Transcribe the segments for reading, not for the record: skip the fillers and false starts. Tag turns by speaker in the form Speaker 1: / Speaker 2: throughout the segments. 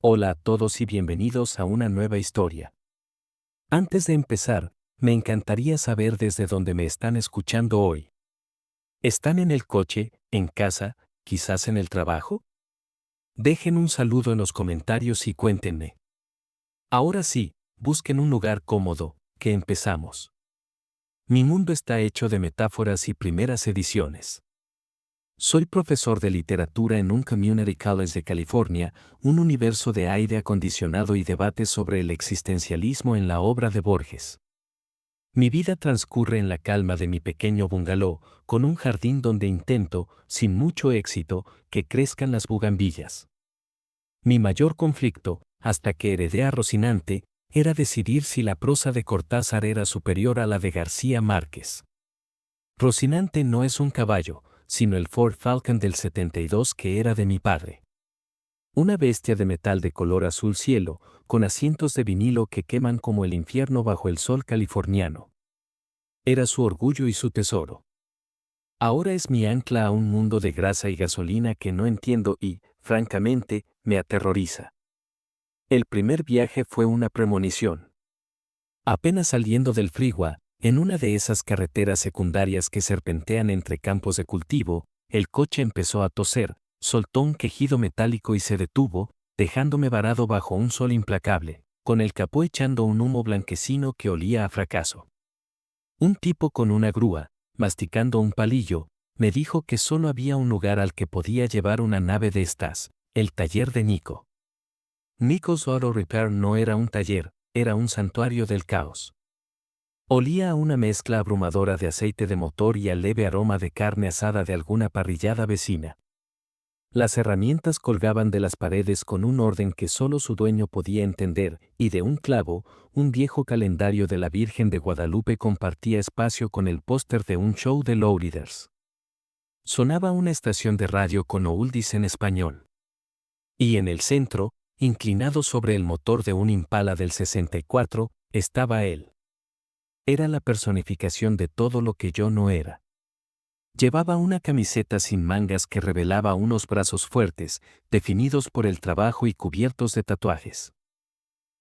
Speaker 1: Hola a todos y bienvenidos a una nueva historia. Antes de empezar, me encantaría saber desde dónde me están escuchando hoy. ¿Están en el coche, en casa, quizás en el trabajo? Dejen un saludo en los comentarios y cuéntenme. Ahora sí, busquen un lugar cómodo, que empezamos. Mi mundo está hecho de metáforas y primeras ediciones. Soy profesor de literatura en un Community College de California, un universo de aire acondicionado y debates sobre el existencialismo en la obra de Borges. Mi vida transcurre en la calma de mi pequeño bungalow, con un jardín donde intento, sin mucho éxito, que crezcan las bugambillas. Mi mayor conflicto, hasta que heredé a Rocinante, era decidir si la prosa de Cortázar era superior a la de García Márquez. Rocinante no es un caballo, sino el Ford Falcon del 72 que era de mi padre. Una bestia de metal de color azul cielo, con asientos de vinilo que queman como el infierno bajo el sol californiano. Era su orgullo y su tesoro. Ahora es mi ancla a un mundo de grasa y gasolina que no entiendo y, francamente, me aterroriza. El primer viaje fue una premonición. Apenas saliendo del Freeway, en una de esas carreteras secundarias que serpentean entre campos de cultivo, el coche empezó a toser, soltó un quejido metálico y se detuvo, dejándome varado bajo un sol implacable, con el capó echando un humo blanquecino que olía a fracaso. Un tipo con una grúa, masticando un palillo, me dijo que solo había un lugar al que podía llevar una nave de estas, el taller de Nico. Nico's Auto Repair no era un taller, era un santuario del caos. Olía a una mezcla abrumadora de aceite de motor y al leve aroma de carne asada de alguna parrillada vecina. Las herramientas colgaban de las paredes con un orden que solo su dueño podía entender, y de un clavo, un viejo calendario de la Virgen de Guadalupe compartía espacio con el póster de un show de Lowriders. Sonaba una estación de radio con oldies en español. Y en el centro, inclinado sobre el motor de un Impala del 64, estaba él. Era la personificación de todo lo que yo no era. Llevaba una camiseta sin mangas que revelaba unos brazos fuertes, definidos por el trabajo y cubiertos de tatuajes.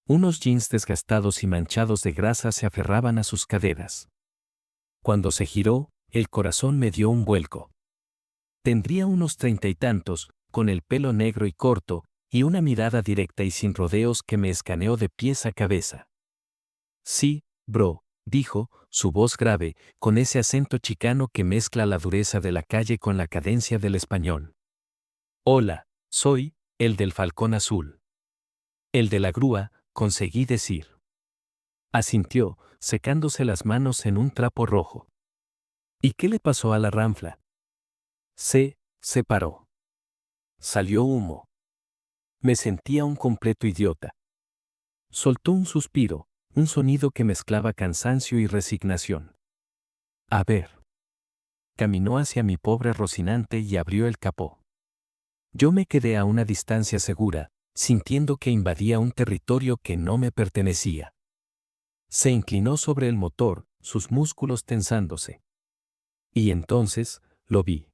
Speaker 1: Unos jeans desgastados y manchados de grasa se aferraban a sus caderas. Cuando se giró, el corazón me dio un vuelco. Tendría unos 30 y tantos, con el pelo negro y corto, y una mirada directa y sin rodeos que me escaneó de pies a cabeza. Sí, bro, dijo, su voz grave, con ese acento chicano que mezcla la dureza de la calle con la cadencia del español. Hola, soy, el del falcón azul. El de la grúa, conseguí decir. Asintió, secándose las manos en un trapo rojo. ¿Y qué le pasó a la ranfla? Se paró. Salió humo. Me sentía un completo idiota. Soltó un suspiro, un sonido que mezclaba cansancio y resignación. A ver. Caminó hacia mi pobre Rocinante y abrió el capó. Yo me quedé a una distancia segura, sintiendo que invadía un territorio que no me pertenecía. Se inclinó sobre el motor, sus músculos tensándose. Y entonces, lo vi.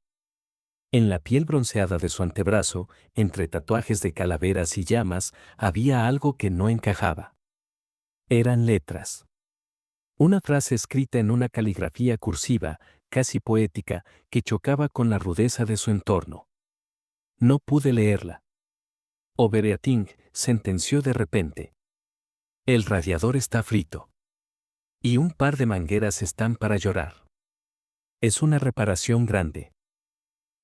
Speaker 1: En la piel bronceada de su antebrazo, entre tatuajes de calaveras y llamas, había algo que no encajaba. Eran letras. Una frase escrita en una caligrafía cursiva, casi poética, que chocaba con la rudeza de su entorno. No pude leerla. Obereating sentenció de repente. El radiador está frito. Y un par de mangueras están para llorar. Es una reparación grande.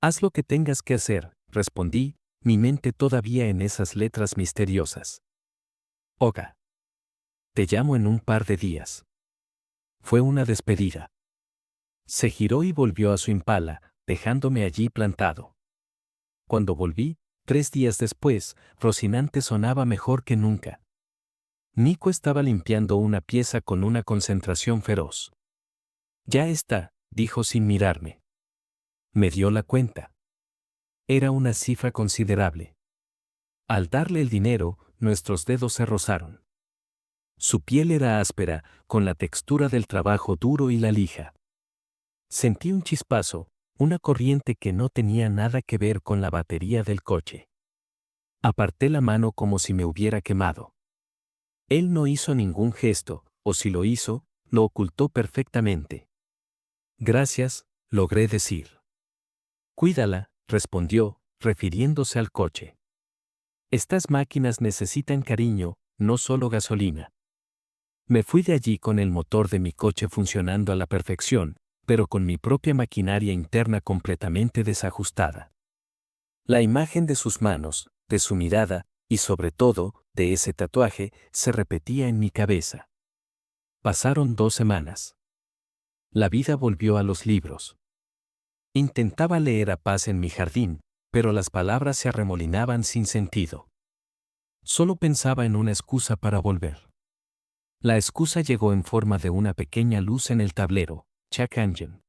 Speaker 1: Haz lo que tengas que hacer, respondí, mi mente todavía en esas letras misteriosas. Oga. Te llamo en un par de días. Fue una despedida. Se giró y volvió a su Impala, dejándome allí plantado. Cuando volví, 3 días después, Rocinante sonaba mejor que nunca. Nico estaba limpiando una pieza con una concentración feroz. Ya está, dijo sin mirarme. Me dio la cuenta. Era una cifra considerable. Al darle el dinero, nuestros dedos se rozaron. Su piel era áspera, con la textura del trabajo duro y la lija. Sentí un chispazo, una corriente que no tenía nada que ver con la batería del coche. Aparté la mano como si me hubiera quemado. Él no hizo ningún gesto, o si lo hizo, lo ocultó perfectamente. Gracias, logré decir. Cuídala, respondió, refiriéndose al coche. Estas máquinas necesitan cariño, no solo gasolina. Me fui de allí con el motor de mi coche funcionando a la perfección, pero con mi propia maquinaria interna completamente desajustada. La imagen de sus manos, de su mirada, y sobre todo, de ese tatuaje, se repetía en mi cabeza. Pasaron 2 semanas. La vida volvió a los libros. Intentaba leer a paz en mi jardín, pero las palabras se arremolinaban sin sentido. Solo pensaba en una excusa para volver. La excusa llegó en forma de una pequeña luz en el tablero, Check Engine.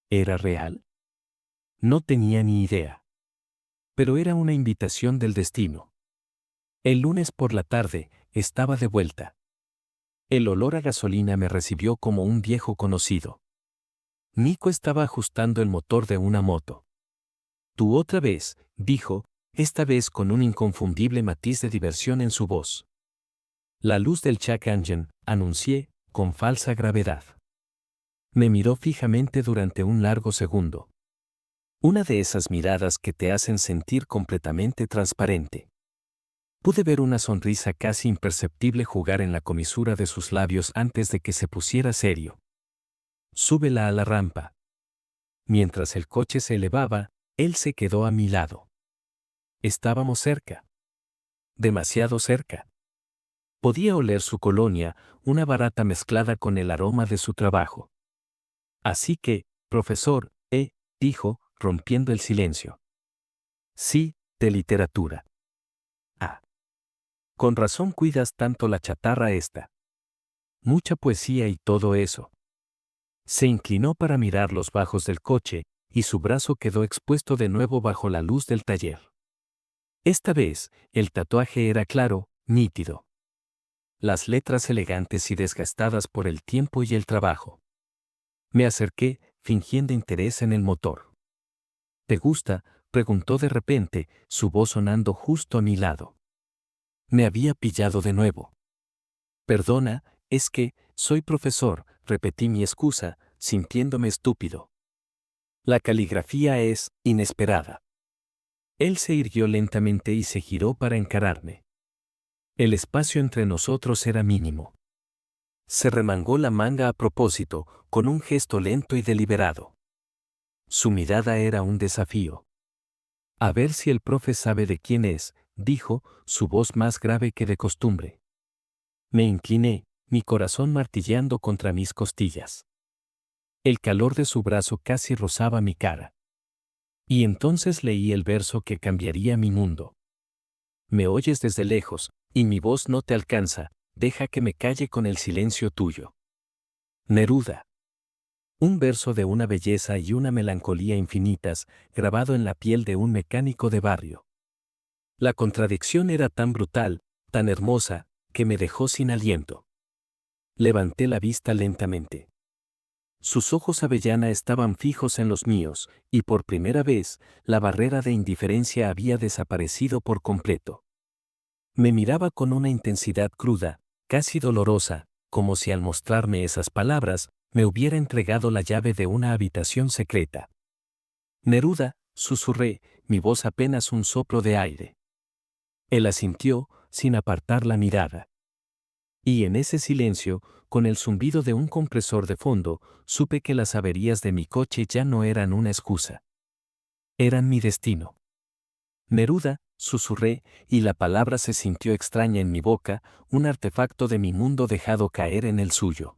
Speaker 1: ¿Era real? No tenía ni idea. Pero era una invitación del destino. El lunes por la tarde, estaba de vuelta. El olor a gasolina me recibió como un viejo conocido. Nico estaba ajustando el motor de una moto. Tú otra vez, dijo, esta vez con un inconfundible matiz de diversión en su voz. La luz del check engine, anuncié, con falsa gravedad. Me miró fijamente durante un largo segundo. Una de esas miradas que te hacen sentir completamente transparente. Pude ver una sonrisa casi imperceptible jugar en la comisura de sus labios antes de que se pusiera serio. Súbela a la rampa. Mientras el coche se elevaba, él se quedó a mi lado. Estábamos cerca. Demasiado cerca. Podía oler su colonia, una barata mezclada con el aroma de su trabajo. Así que, profesor, dijo, rompiendo el silencio. Sí, de literatura. Ah. Con razón cuidas tanto la chatarra esta. Mucha poesía y todo eso. Se inclinó para mirar los bajos del coche, y su brazo quedó expuesto de nuevo bajo la luz del taller. Esta vez, el tatuaje era claro, nítido. Las letras elegantes y desgastadas por el tiempo y el trabajo. Me acerqué, fingiendo interés en el motor. ¿Te gusta?, preguntó de repente, su voz sonando justo a mi lado. Me había pillado de nuevo. Perdona, es que, soy profesor, repetí mi excusa, sintiéndome estúpido. La caligrafía es inesperada. Él se irguió lentamente y se giró para encararme. El espacio entre nosotros era mínimo. Se remangó la manga a propósito, con un gesto lento y deliberado. Su mirada era un desafío. A ver si el profe sabe de quién es, dijo, su voz más grave que de costumbre. Me incliné, mi corazón martilleando contra mis costillas. El calor de su brazo casi rozaba mi cara. Y entonces leí el verso que cambiaría mi mundo. Me oyes desde lejos, y mi voz no te alcanza, deja que me calle con el silencio tuyo. Neruda. Un verso de una belleza y una melancolía infinitas, grabado en la piel de un mecánico de barrio. La contradicción era tan brutal, tan hermosa, que me dejó sin aliento. Levanté la vista lentamente. Sus ojos avellana estaban fijos en los míos, y por primera vez, la barrera de indiferencia había desaparecido por completo. Me miraba con una intensidad cruda, casi dolorosa, como si al mostrarme esas palabras, me hubiera entregado la llave de una habitación secreta. Neruda, susurré, mi voz apenas un soplo de aire. Él asintió, sin apartar la mirada. Y en ese silencio, con el zumbido de un compresor de fondo, supe que las averías de mi coche ya no eran una excusa. Eran mi destino. Neruda, susurré, y la palabra se sintió extraña en mi boca, un artefacto de mi mundo dejado caer en el suyo.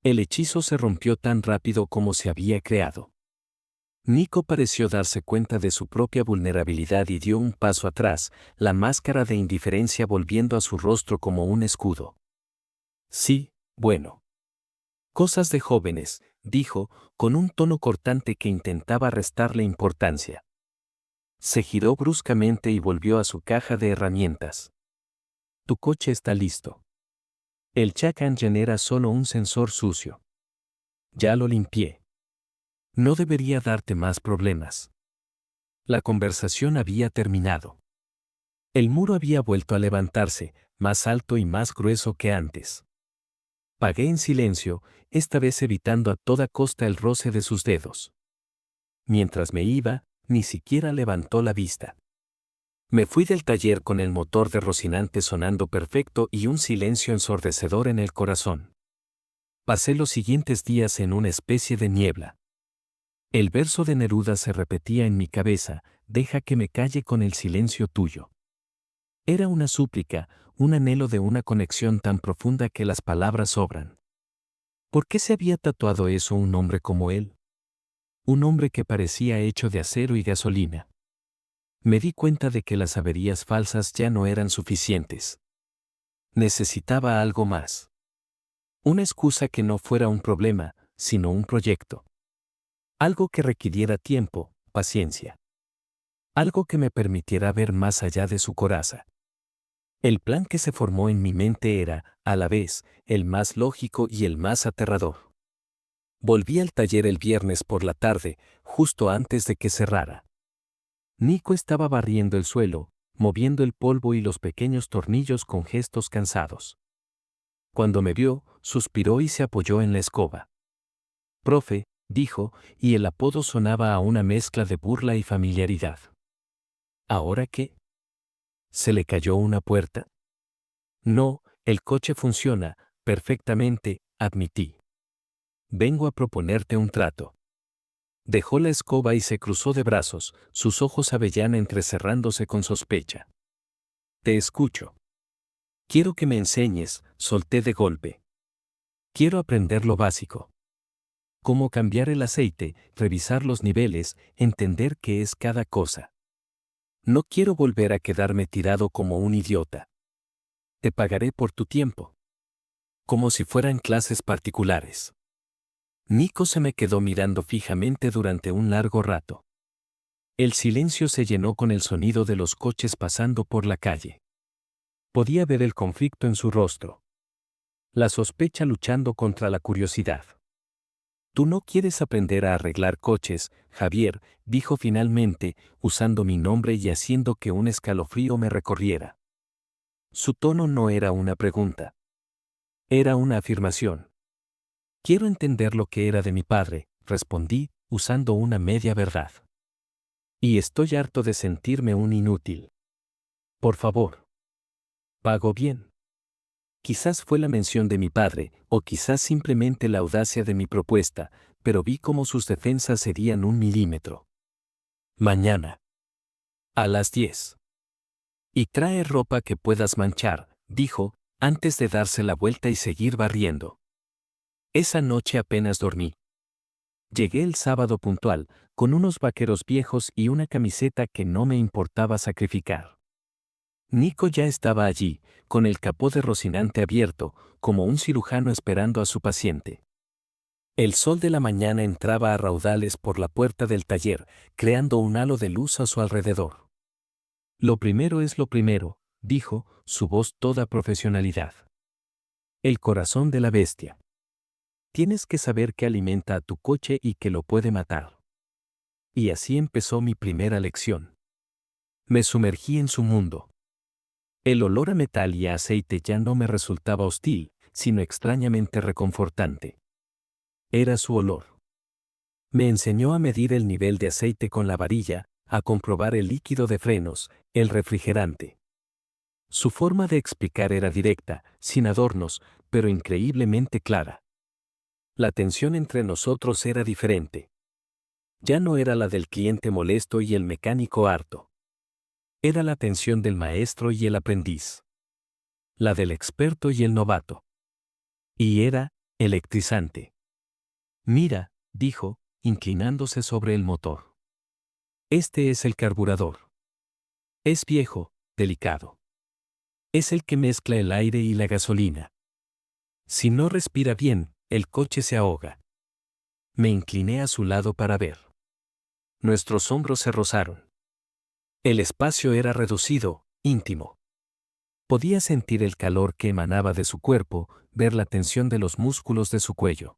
Speaker 1: El hechizo se rompió tan rápido como se había creado. Nico pareció darse cuenta de su propia vulnerabilidad y dio un paso atrás, la máscara de indiferencia volviendo a su rostro como un escudo. Sí, bueno. Cosas de jóvenes, dijo, con un tono cortante que intentaba restarle importancia. Se giró bruscamente y volvió a su caja de herramientas. Tu coche está listo. El check engine era solo un sensor sucio. Ya lo limpié. No debería darte más problemas. La conversación había terminado. El muro había vuelto a levantarse, más alto y más grueso que antes. Pagué en silencio, esta vez evitando a toda costa el roce de sus dedos. Mientras me iba, ni siquiera levantó la vista. Me fui del taller con el motor de Rocinante sonando perfecto y un silencio ensordecedor en el corazón. Pasé los siguientes días en una especie de niebla. El verso de Neruda se repetía en mi cabeza: deja que me calle con el silencio tuyo. Era una súplica, un anhelo de una conexión tan profunda que las palabras sobran. ¿Por qué se había tatuado eso un hombre como él? Un hombre que parecía hecho de acero y gasolina. Me di cuenta de que las averías falsas ya no eran suficientes. Necesitaba algo más. Una excusa que no fuera un problema, sino un proyecto. Algo que requiriera tiempo, paciencia. Algo que me permitiera ver más allá de su coraza. El plan que se formó en mi mente era, a la vez, el más lógico y el más aterrador. Volví al taller el viernes por la tarde, justo antes de que cerrara. Nico estaba barriendo el suelo, moviendo el polvo y los pequeños tornillos con gestos cansados. Cuando me vio, suspiró y se apoyó en la escoba. «Profe», dijo, y el apodo sonaba a una mezcla de burla y familiaridad. ¿Ahora qué? ¿Se le cayó una puerta? No, el coche funciona perfectamente, admití. Vengo a proponerte un trato. Dejó la escoba y se cruzó de brazos, sus ojos avellana entrecerrándose con sospecha. Te escucho. Quiero que me enseñes, solté de golpe. Quiero aprender lo básico. Cómo cambiar el aceite, revisar los niveles, entender qué es cada cosa. No quiero volver a quedarme tirado como un idiota. Te pagaré por tu tiempo. Como si fueran clases particulares. Nico se me quedó mirando fijamente durante un largo rato. El silencio se llenó con el sonido de los coches pasando por la calle. Podía ver el conflicto en su rostro. La sospecha luchando contra la curiosidad. Tú no quieres aprender a arreglar coches, Javier, dijo finalmente, usando mi nombre y haciendo que un escalofrío me recorriera. Su tono no era una pregunta. Era una afirmación. Quiero entender lo que era de mi padre, respondí, usando una media verdad. Y estoy harto de sentirme un inútil. Por favor. Pago bien. Quizás fue la mención de mi padre, o quizás simplemente la audacia de mi propuesta, pero vi cómo sus defensas serían 1 milímetro. Mañana. A las 10. Y trae ropa que puedas manchar, dijo, antes de darse la vuelta y seguir barriendo. Esa noche apenas dormí. Llegué el sábado puntual, con unos vaqueros viejos y una camiseta que no me importaba sacrificar. Nico ya estaba allí, con el capó de Rocinante abierto, como un cirujano esperando a su paciente. El sol de la mañana entraba a raudales por la puerta del taller, creando un halo de luz a su alrededor. Lo primero es lo primero, dijo, su voz toda profesionalidad. El corazón de la bestia. Tienes que saber que alimenta a tu coche y que lo puede matar. Y así empezó mi primera lección. Me sumergí en su mundo. El olor a metal y a aceite ya no me resultaba hostil, sino extrañamente reconfortante. Era su olor. Me enseñó a medir el nivel de aceite con la varilla, a comprobar el líquido de frenos, el refrigerante. Su forma de explicar era directa, sin adornos, pero increíblemente clara. La tensión entre nosotros era diferente. Ya no era la del cliente molesto y el mecánico harto. Era la tensión del maestro y el aprendiz. La del experto y el novato. Y era electrizante. Mira, dijo, inclinándose sobre el motor. Este es el carburador. Es viejo, delicado. Es el que mezcla el aire y la gasolina. Si no respira bien, el coche se ahoga. Me incliné a su lado para ver. Nuestros hombros se rozaron. El espacio era reducido, íntimo. Podía sentir el calor que emanaba de su cuerpo, ver la tensión de los músculos de su cuello.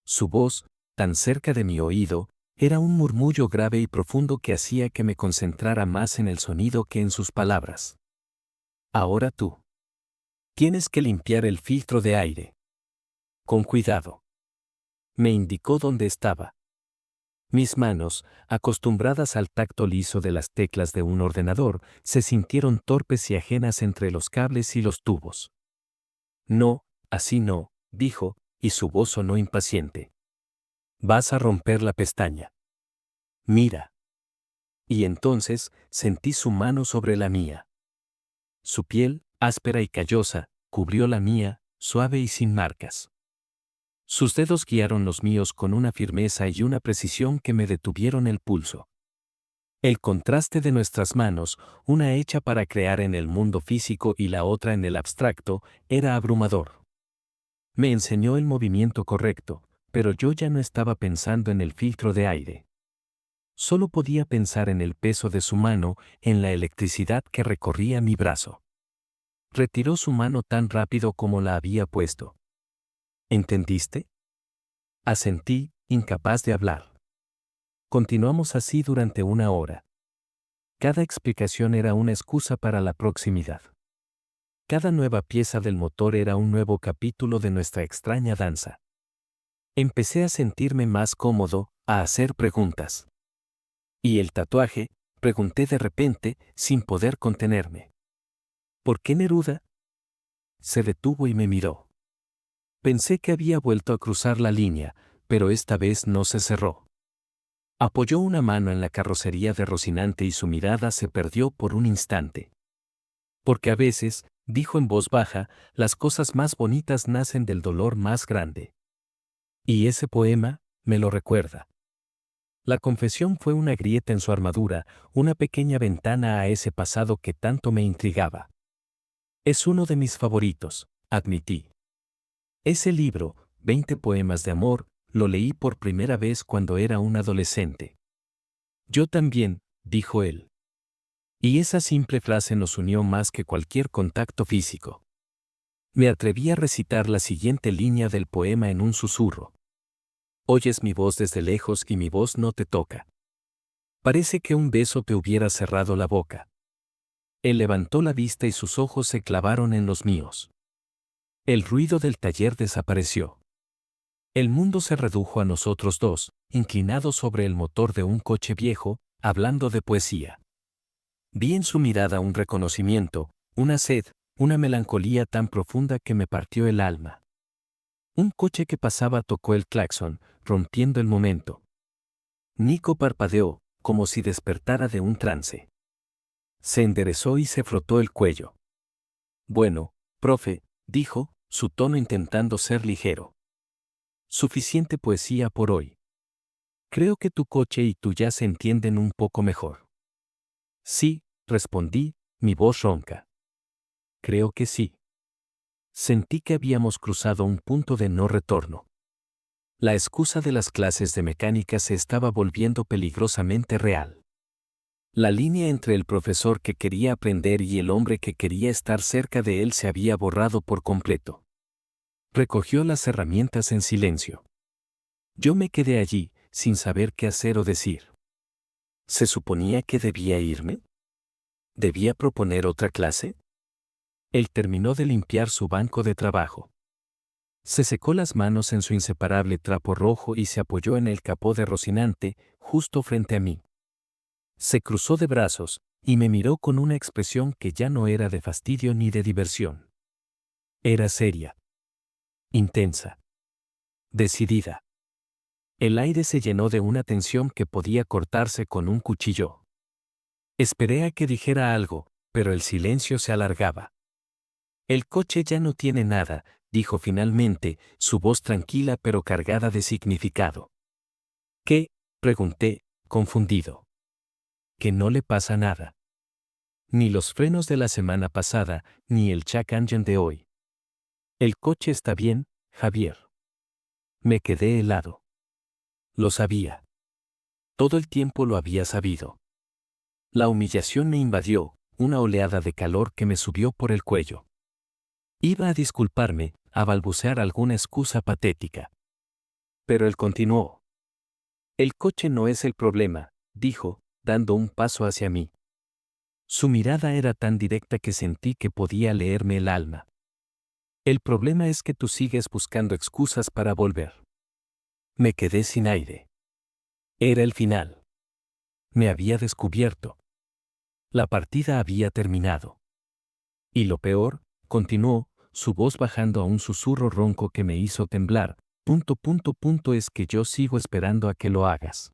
Speaker 1: Su voz, tan cerca de mi oído, Era un murmullo grave y profundo que hacía que me concentrara más en el sonido que en sus palabras. Ahora tú. Tienes que limpiar el filtro de aire. Con cuidado. Me indicó dónde estaba. Mis manos, acostumbradas al tacto liso de las teclas de un ordenador, se sintieron torpes y ajenas entre los cables y los tubos. No, así no, dijo, y su voz sonó impaciente. Vas a romper la pestaña. Mira. Y entonces sentí su mano sobre la mía. Su piel, áspera y callosa, cubrió la mía, suave y sin marcas. Sus dedos guiaron los míos con una firmeza y una precisión que me detuvieron el pulso. El contraste de nuestras manos, una hecha para crear en el mundo físico y la otra en el abstracto, era abrumador. Me enseñó el movimiento correcto, pero yo ya no estaba pensando en el filtro de aire. Solo podía pensar en el peso de su mano, en la electricidad que recorría mi brazo. Retiró su mano tan rápido como la había puesto. ¿Entendiste? Asentí, incapaz de hablar. Continuamos así durante 1 hora. Cada explicación era una excusa para la proximidad. Cada nueva pieza del motor era un nuevo capítulo de nuestra extraña danza. Empecé a sentirme más cómodo, a hacer preguntas. ¿Y el tatuaje?, pregunté de repente, sin poder contenerme. ¿Por qué Neruda? Se detuvo y me miró. Pensé que había vuelto a cruzar la línea, pero esta vez no se cerró. Apoyó una mano en la carrocería de Rocinante y su mirada se perdió por un instante. Porque a veces, dijo en voz baja, las cosas más bonitas nacen del dolor más grande. Y ese poema, me lo recuerda. La confesión fue una grieta en su armadura, una pequeña ventana a ese pasado que tanto me intrigaba. Es uno de mis favoritos, admití. Ese libro, 20 poemas de amor, lo leí por primera vez cuando era un adolescente. Yo también, dijo él. Y esa simple frase nos unió más que cualquier contacto físico. Me atreví a recitar la siguiente línea del poema en un susurro. Oyes mi voz desde lejos y mi voz no te toca. Parece que un beso te hubiera cerrado la boca. Él levantó la vista y sus ojos se clavaron en los míos. El ruido del taller desapareció. El mundo se redujo a nosotros dos, inclinados sobre el motor de un coche viejo, hablando de poesía. Vi en su mirada un reconocimiento, una sed, una melancolía tan profunda que me partió el alma. Un coche que pasaba tocó el claxon, rompiendo el momento. Nico parpadeó, como si despertara de un trance. Se enderezó y se frotó el cuello. Bueno, profe, dijo, su tono intentando ser ligero. Suficiente poesía por hoy. Creo que tu coche y tú ya se entienden un poco mejor. Sí, respondí, mi voz ronca. Creo que sí. Sentí que habíamos cruzado un punto de no retorno. La excusa de las clases de mecánica se estaba volviendo peligrosamente real. La línea entre el profesor que quería aprender y el hombre que quería estar cerca de él se había borrado por completo. Recogió las herramientas en silencio. Yo me quedé allí, sin saber qué hacer o decir. ¿Se suponía que debía irme? ¿Debía proponer otra clase? Él terminó de limpiar su banco de trabajo. Se secó las manos en su inseparable trapo rojo y se apoyó en el capó de Rocinante, justo frente a mí. Se cruzó de brazos, y me miró con una expresión que ya no era de fastidio ni de diversión. Era seria. Intensa. Decidida. El aire se llenó de una tensión que podía cortarse con un cuchillo. Esperé a que dijera algo, pero el silencio se alargaba. El coche ya no tiene nada, dijo finalmente, su voz tranquila pero cargada de significado. ¿Qué?, pregunté, confundido. Que no le pasa nada. Ni los frenos de la semana pasada, ni el check engine de hoy. El coche está bien, Javier. Me quedé helado. Lo sabía. Todo el tiempo lo había sabido. La humillación me invadió, una oleada de calor que me subió por el cuello. Iba a disculparme, a balbucear alguna excusa patética. Pero él continuó. El coche no es el problema, dijo, dando un paso hacia mí. Su mirada era tan directa que sentí que podía leerme el alma. El problema es que tú sigues buscando excusas para volver. Me quedé sin aire. Era el final. Me había descubierto. La partida había terminado. Y lo peor, continuó, su voz bajando a un susurro ronco que me hizo temblar, es que yo sigo esperando a que lo hagas.